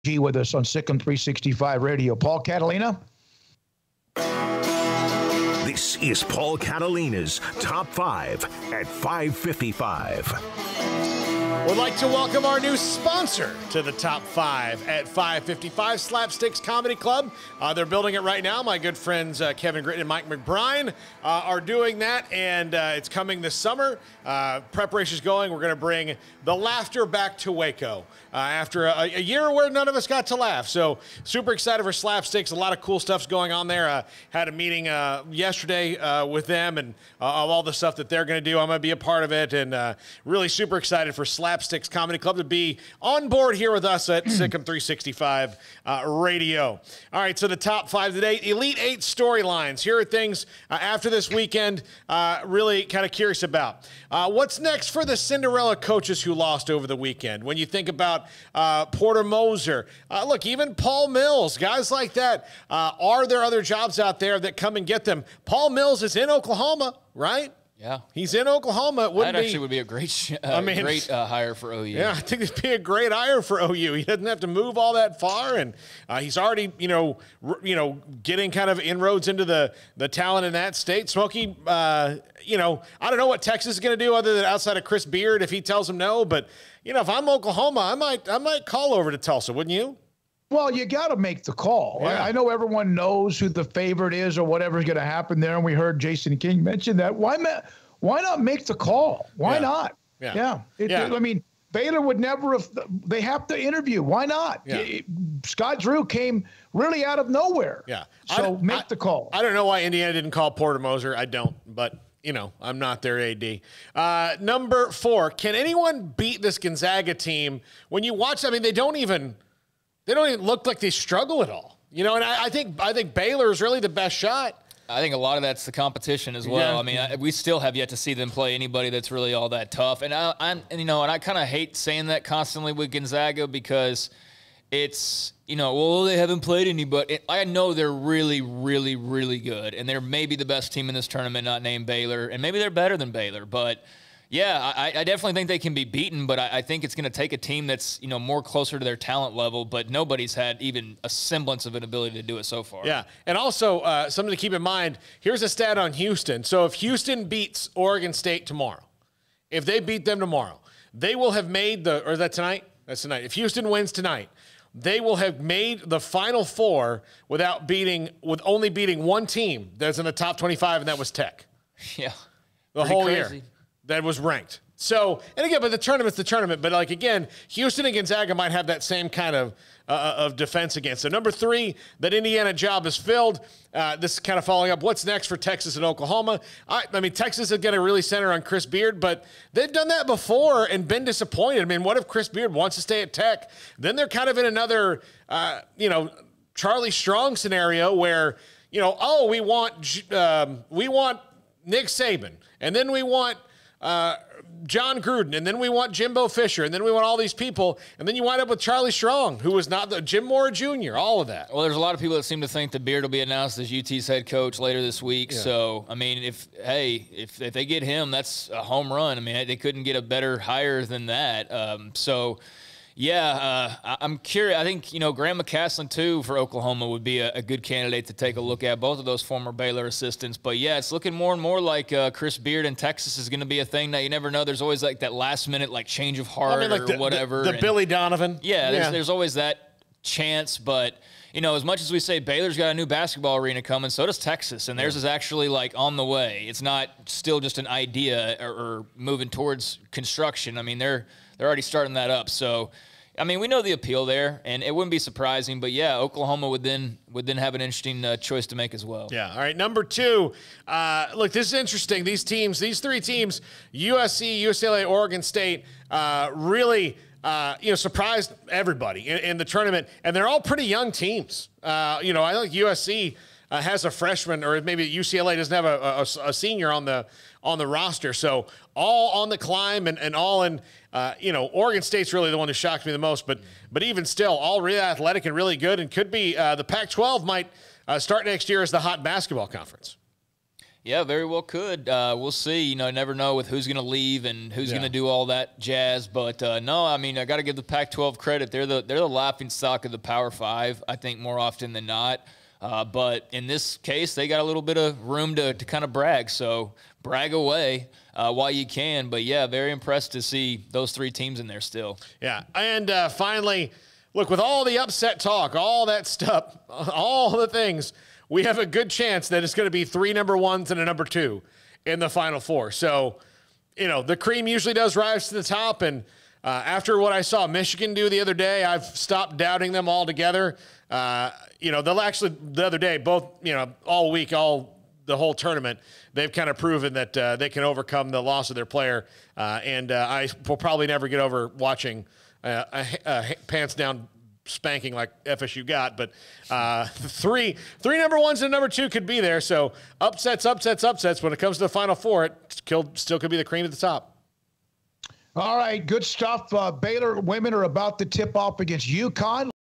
G with us on SicEm365 Radio. Paul, Catalina? This is Paul Catalina's Top 5 at 555. Would like to welcome our new sponsor to the Top 5 at 555, Slapsticks Comedy Club. They're building it right now. My good friends Kevin Gritton and Mike McBride are doing that, and it's coming this summer. Preparation's going. We're going to bring the laughter back to Waco after a year where none of us got to laugh. So super excited for Slapsticks. A lot of cool stuff's going on there. Had a meeting yesterday with them and of all the stuff that they're going to do. I'm going to be a part of it, and really super excited for Slapsticks Comedy Club to be on board here with us at SicEm365 Radio. All right, so the top 5 today, Elite 8 storylines. Here are things after this weekend really kind of curious about. What's next for the Cinderella coaches who lost over the weekend? When you think about Porter Moser, look, even Paul Mills, guys like that, are there other jobs out there that come and get them? Paul Mills is in Oklahoma, right? Yeah. He's in Oklahoma. That actually would be a great hire for OU. Yeah, I think it'd be a great hire for OU. He doesn't have to move all that far, and he's already, getting kind of inroads into the talent in that state. Smokey, I don't know what Texas is going to do other than outside of Chris Beard if he tells him no, but, if I'm Oklahoma, I might call over to Tulsa, wouldn't you? Well, you got to make the call. Yeah. I know everyone knows who the favorite is or whatever's going to happen there, and we heard Jason King mention that. Why not make the call? Why not? Yeah. I mean, Baylor would never have. They have to interview. Why not? Yeah. Scott Drew came really out of nowhere. Yeah. So make the call. I don't know why Indiana didn't call Porter Moser. I don't, but I'm not their AD. Number 4, can anyone beat this Gonzaga team? When you watch, they don't even look like they struggle at all. And I think Baylor is really the best shot. I think a lot of that's the competition as well. Yeah. We still have yet to see them play anybody that's really all that tough. And I kind of hate saying that constantly with Gonzaga because it's, they haven't played anybody. I know they're really, really, really good, and they're maybe the best team in this tournament, not named Baylor, and maybe they're better than Baylor, but. Yeah, I definitely think they can be beaten, but I think it's going to take a team that's, more closer to their talent level, but nobody's had even a semblance of an ability to do it so far. Yeah, and also something to keep in mind, here's a stat on Houston. So if Houston beats Oregon State tomorrow, if they beat them tomorrow, they will have made or is that tonight? That's tonight. If Houston wins tonight, they will have made the Final Four with only beating one team that's in the top 25, and that was Tech. Yeah. The whole year. That was ranked. So, and again, but the tournament's the tournament. But again, Houston and Gonzaga might have that same kind of defense against them. Number 3, that Indiana job is filled. This is kind of following up. What's next for Texas and Oklahoma? Texas is going to really center on Chris Beard, but they've done that before and been disappointed. What if Chris Beard wants to stay at Tech? Then they're kind of in another, Charlie Strong scenario where, we want Nick Saban, and then we want John Gruden, and then we want Jimbo Fisher, and then we want all these people, and then you wind up with Charlie Strong, who was not Jim Mora Jr., all of that. Well, there's a lot of people that seem to think that Beard will be announced as UT's head coach later this week. Yeah. So, if they get him, that's a home run. They couldn't get a better hire than that. I'm curious. I think, Graham McCasland, too, for Oklahoma would be a good candidate to take a look at, both of those former Baylor assistants. But, yeah, it's looking more and more like Chris Beard in Texas is going to be a thing that you never know. There's always, that last-minute, change of heart or whatever. The Billy Donovan. Yeah, there's always that chance. But, as much as we say Baylor's got a new basketball arena coming, so does Texas. And theirs is actually, on the way. It's not still just an idea or moving towards construction. They're already starting that up. So, we know the appeal there, and it wouldn't be surprising. But, yeah, Oklahoma would then have an interesting choice to make as well. Yeah, all right. Number 2, look, this is interesting. These 3 teams, USC, UCLA, Oregon State, really surprised everybody in the tournament. And they're all pretty young teams. I think USC has a freshman, or maybe UCLA doesn't have a senior on the roster. So all on the climb and all in, Oregon State's really the one who shocked me the most. But even still, all really athletic and really good, and could be the Pac-12 might start next year as the hot basketball conference. Yeah, very well could. We'll see. You know, never know with who's going to leave and who's going to do all that jazz. But no, I mean, I got to give the Pac-12 credit. They're the laughing stock of the Power Five, I think, more often than not. But in this case, they got a little bit of room to kind of brag. So brag away while you can. But yeah, very impressed to see those three teams in there still. Yeah, and finally, look, with all the upset talk, all that stuff, all the things, we have a good chance that it's going to be 3 number 1s and a number 2 in the Final Four. So, you know, the cream usually does rise to the top. And after what I saw Michigan do the other day, I've stopped doubting them altogether. You know, they'll actually, the other day, both, you know, all week, the whole tournament, they've kind of proven that they can overcome the loss of their player. And I will probably never get over watching a pants down spanking like FSU got, but 3 number 1s and a number 2 could be there. So upsets. When it comes to the Final Four, it still could be the cream at the top. All right, good stuff. Baylor women are about to tip off against UConn.